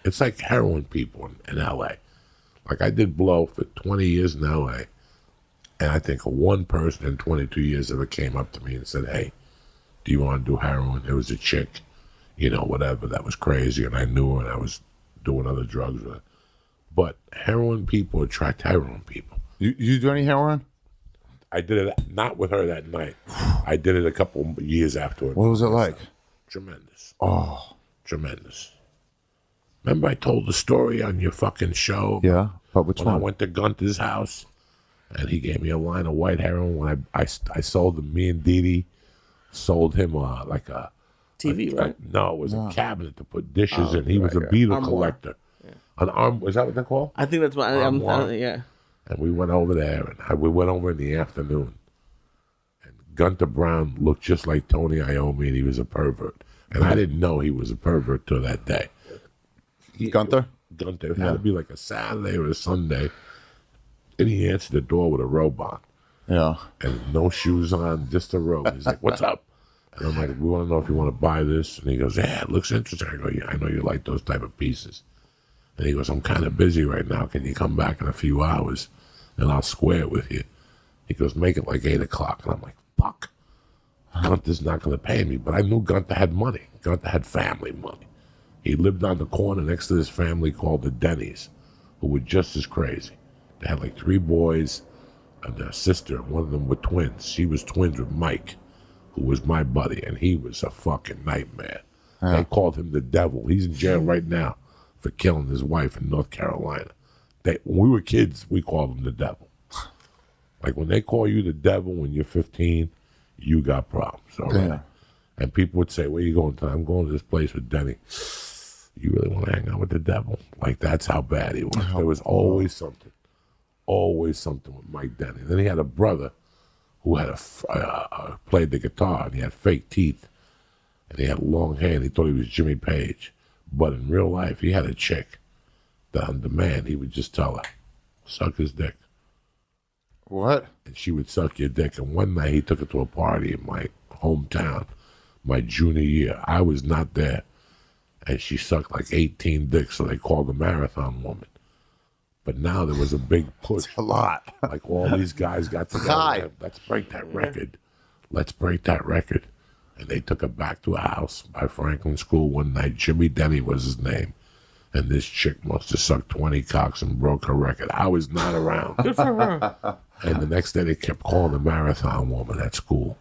It's like heroin people in L.A. Like I did blow for 20 years in L.A. And I think one person in 22 years ever came up to me and said, "Hey, do you want to do heroin?" It was a chick, whatever, that was crazy, and I knew her, and I was doing other drugs with her. But heroin people attract heroin people. You do any heroin? I did it not with her that night. I did it a couple years afterward. What was it like? Tremendous. Oh. Tremendous. Remember I told the story on your fucking show? Yeah, but which when one? I went to Gunther's house, and he gave me a line of white heroin. When I sold him, me and Dee sold him like a TV, right? No, it was a cabinet to put dishes in. He was a beetle collector. Yeah. An arm, is that what they call? I think that's what yeah. And we went over there, and we went over in the afternoon. And Gunther Brown looked just like Tony Iommi, and he was a pervert. And I didn't know he was a pervert till that day. Gunther? Gunther. It had to be like a Saturday or a Sunday. And he answered the door with a robe on. Yeah. And no shoes on, just a robe. He's like, "What's up?" And I'm like, "We want to know if you want to buy this." And he goes, "Yeah, it looks interesting." I go, "Yeah, I know you like those type of pieces." And he goes, "I'm kind of busy right now. Can you come back in a few hours and I'll square it with you?" He goes, "Make it like 8 o'clock. And I'm like, "Fuck. Gunther's not going to pay me." But I knew Gunther had money. Gunther had family money. He lived on the corner next to this family called the Denny's, who were just as crazy. They had like 3 boys and their sister. One of them were twins. She was twins with Mike, who was my buddy, and he was a fucking nightmare. They called him the devil. He's in jail right now for killing his wife in North Carolina. When we were kids, we called him the devil. Like when they call you the devil when you're 15, you got problems. All right? Yeah. And people would say, "Where you going to?" "I'm going to this place with Denny." "You really want to hang out with the devil?" Like that's how bad he was. There was always something with Mike Denny. Then he had a brother who had played the guitar, and he had fake teeth, and he had long hair, and he thought he was Jimmy Page. But in real life, he had a chick that on demand, he would just tell her, "Suck his dick." What? And she would suck your dick. And one night, he took her to a party in my hometown, my junior year. I was not there. And she sucked like 18 dicks, so they called her Marathon Woman. But now there was a big push. That's a lot. Like all these guys got together. Let's break that record. Let's break that record. And they took her back to a house by Franklin School one night. Jimmy Denny was his name. And this chick must have sucked 20 cocks and broke her record. I was not around. Good for her. And the next day they kept calling her Marathon Woman at school.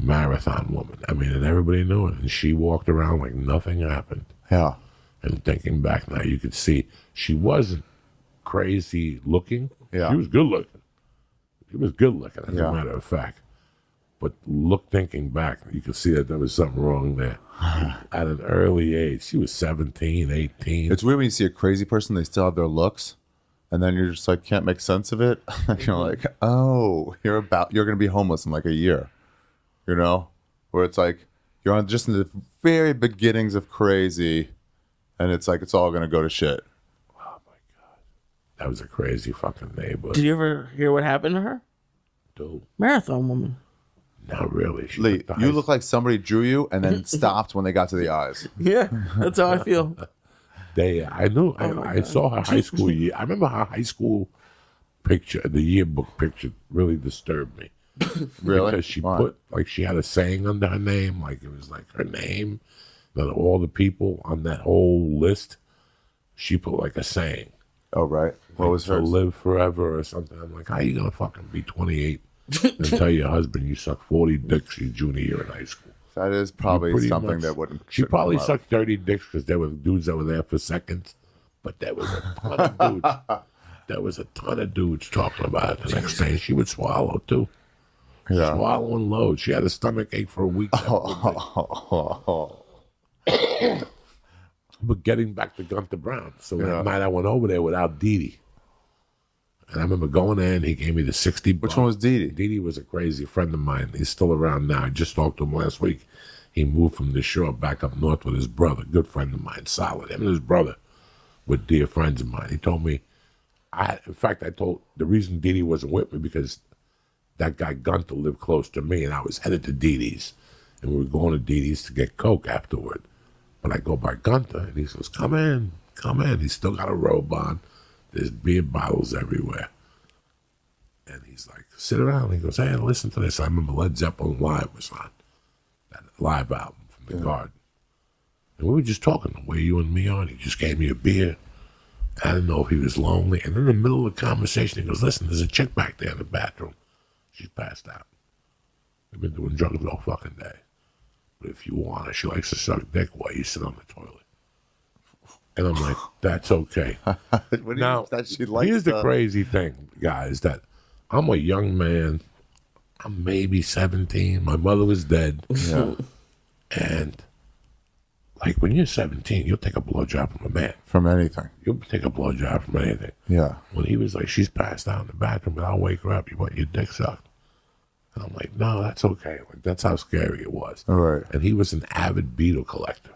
Marathon Woman. I mean, and everybody knew it. And she walked around like nothing happened. Yeah. And thinking back now, you could see she wasn't crazy looking. Yeah. She was good looking. She was good looking, as a matter of fact. But thinking back, you could see that there was something wrong there. At an early age, she was 17, 18. It's weird when you see a crazy person, they still have their looks, and then you're just like, can't make sense of it. You're like, oh, you're going to be homeless in like a year, where it's like, you're on just in the very beginnings of crazy, and it's like, it's all going to go to shit. Oh my God. That was a crazy fucking neighborhood. Did you ever hear what happened to her? Dude. Marathon Woman. Not really. Lee, you look like somebody drew you and then stopped when they got to the eyes. Yeah, that's how I feel. I knew. I saw her high school year. I remember her high school picture, the yearbook picture, really disturbed me. Really? Because she she had a saying under her name, like it was like her name. That all the people on that whole list, she put like a saying. Oh, right. What was hers? To live forever or something. I'm like, how you gonna fucking be 28 and tell your husband you sucked 40 dicks your junior year in high school? That is probably something that wouldn't. She probably sucked 30 dicks because there were dudes that were there for seconds, but there was a ton of dudes. There was a ton of dudes talking about it the next day. She would swallow too. Yeah. Swallow and load. She had a stomach ache for a week. But getting back to Gunther Brown. So that night I went over there without Dee. And I remember going there and he gave me the 60 bucks. Which one was Dee? Dee was a crazy friend of mine. He's still around now. I just talked to him last week. He moved from the shore back up north with his brother, good friend of mine, solid. Him and his brother were dear friends of mine. He told me, I told the reason Dee wasn't with me because that guy Gunther lived close to me and I was headed to Dee's. And we were going to Dee's to get Coke afterward. But I go by Gunther and he says, come in, come in. He's still got a robe on. There's beer bottles everywhere. And he's like, sit around. He goes, hey, listen to this. I remember Led Zeppelin Live was on. That live album from the Garden. And we were just talking the way you and me are. He just gave me a beer. I didn't know if he was lonely. And in the middle of the conversation, he goes, listen, there's a chick back there in the bathroom. She's passed out. We've been doing drugs all fucking day. But if you want her, she likes to suck dick while you sit on the toilet. And I'm like, that's okay. Now, here's the crazy thing, guys, that I'm a young man. I'm maybe 17. My mother was dead. Yeah. And, like, when you're 17, you'll take a blowjob from a man. From anything. You'll take a blowjob from anything. Yeah. When he was like, she's passed out in the bathroom, but I'll wake her up. You want your dick sucked? And I'm like, no, that's okay. Like, that's how scary it was. All right. And he was an avid beetle collector.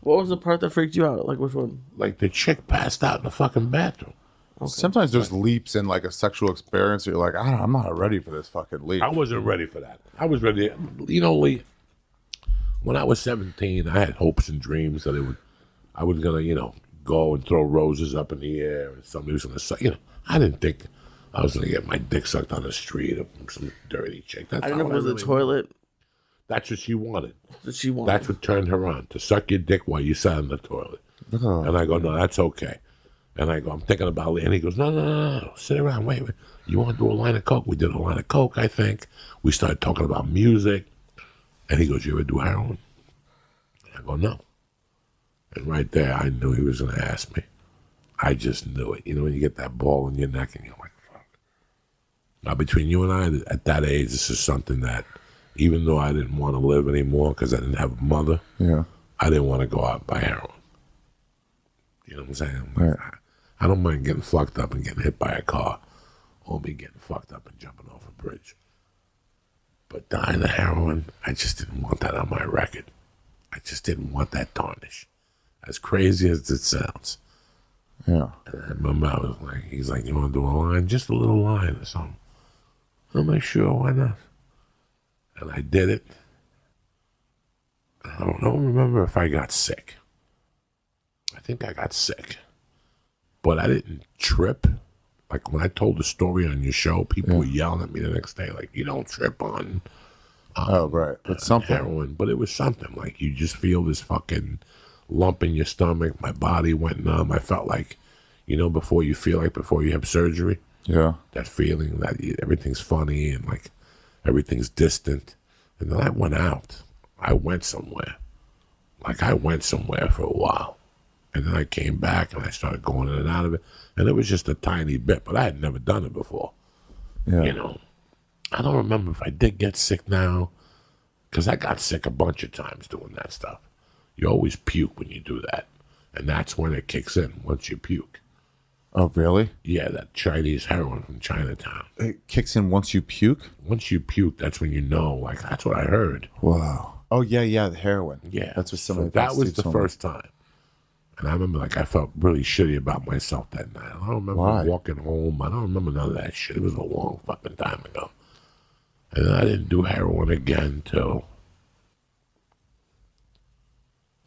What was the part that freaked you out? Like which one? Like the chick passed out in the fucking bathroom. Okay. Sometimes there's leaps in like a sexual experience. You're like, I'm not ready for this fucking leap. I wasn't ready for that. I was ready. You know, Lee, when I was 17, I had hopes and dreams that I was going to, go and throw roses up in the air and somebody was going to suck. I didn't think I was going to get my dick sucked on the street from some dirty chick. That's I didn't know if it was the toilet That's what she wanted. that she wanted. That's what turned her on, to suck your dick while you sat in the toilet. Oh. And I go, no, that's okay. And I go, I'm thinking about it. And he goes, no, sit around, wait. You want to do a line of coke? We did a line of coke, I think. We started talking about music. And he goes, you ever do heroin? And I go, no. And right there, I knew he was going to ask me. I just knew it. When you get that ball in your neck and you're like, fuck. Now, between you and I, at that age, this is something that, even though I didn't want to live anymore because I didn't have a mother, Yeah. I didn't want to go out and buy heroin. You know what I'm saying? Right. I don't mind getting fucked up and getting hit by a car, or me getting fucked up and jumping off a bridge. But dying of heroin, I just didn't want that on my record. I just didn't want that tarnish. As crazy as it sounds. Yeah. And I remember I was like, he's like, you want to do a line? Just a little line or something. I'm like, sure, why not? And I did it. I don't remember if I got sick. I think I got sick. But I didn't trip. Like when I told the story on your show, people were yelling at me the next day, like, you don't trip on Right. It's something. heroin. But it was something. Like you just feel this fucking lump in your stomach. My body went numb. I felt like, before you have surgery, Yeah. that feeling that everything's funny and like everything's distant. And then I went out. I went somewhere. Like I went somewhere for a while. And then I came back and I started going in and out of it. And it was just a tiny bit, but I had never done it before. Yeah. I don't remember if I did get sick now, because I got sick a bunch of times doing that stuff. You always puke when you do that. And that's when it kicks in, once you puke. Oh, really? Yeah, that Chinese heroin from Chinatown. It kicks in once you puke? Once you puke, that's when you know, like, that's what I heard. Wow. Oh, yeah, the heroin. Yeah. That's what some So of that was the first time. And I remember, like, I felt really shitty about myself that night. I don't remember walking home. I don't remember none of that shit. It was a long fucking time ago. And then I didn't do heroin again till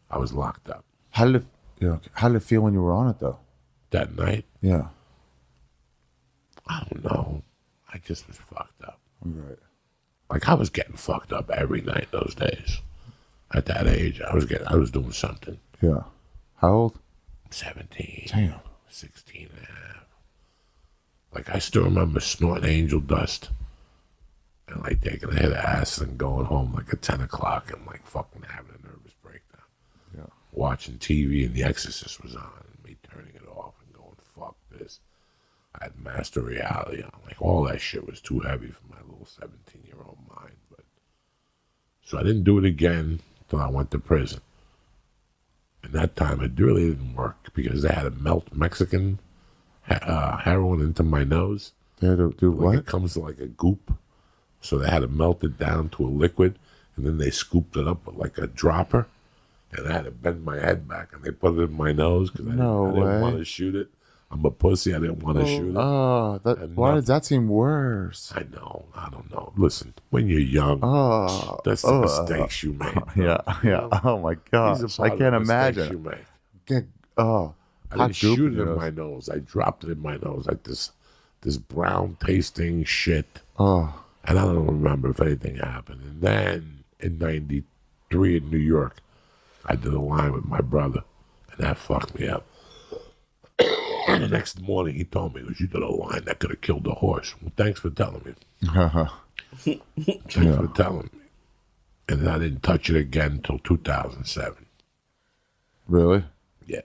I was locked up. How did it feel when you were on it, though? That night, Yeah. I don't know. I just was fucked up. Right. Like, I was getting fucked up every night those days. At that age, I was doing something. Yeah. How old? 17. Damn. 16 and a half. Like, I still remember snorting angel dust and, like, taking a hit of acid and going home, like, at 10 o'clock and, like, fucking having a nervous breakdown. Yeah. Watching TV and The Exorcist was on and me turning it off and going, fuck this. I had Master Reality on. Like, all that shit was too heavy for my little 17-year-old mind. But so I didn't do it again until I went to prison. And that time it really didn't work because they had to melt Mexican heroin into my nose. They had to do Like what? it comes like a goop. So they had to melt it down to a liquid, and then they scooped it up with like a dropper. And I had to bend my head back, and they put it in my nose because I didn't want to shoot it. I'm a pussy. I didn't want to shoot it. Oh, why does that seem worse? I know. I don't know. Listen, when you're young, Oh, that's the mistakes you make. yeah. Oh my These gosh, are I part can't of the mistakes you imagine. make. Oh, I Hot didn't goop shoot in it your in nose. my nose. I dropped it in my nose like this brown tasting shit. Oh, And I don't remember if anything happened. And then in '93 in New York, I did a line with my brother, and that fucked me up. And the next morning, he told me, "You did a line that could have killed the horse." Well, thanks for telling me. Thanks for telling me. And then I didn't touch it again until 2007. really? Yeah.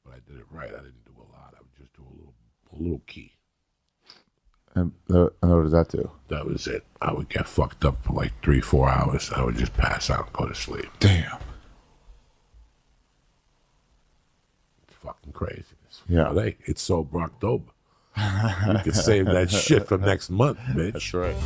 But I did it right. I didn't do a lot. I would just do a little key. And what does that do? That was it. I would get fucked up for like 3-4 hours. I would just pass out and go to sleep. Damn. It's fucking crazy. Yeah. But hey, it's sober October. You can save that shit for next month, bitch. That's right.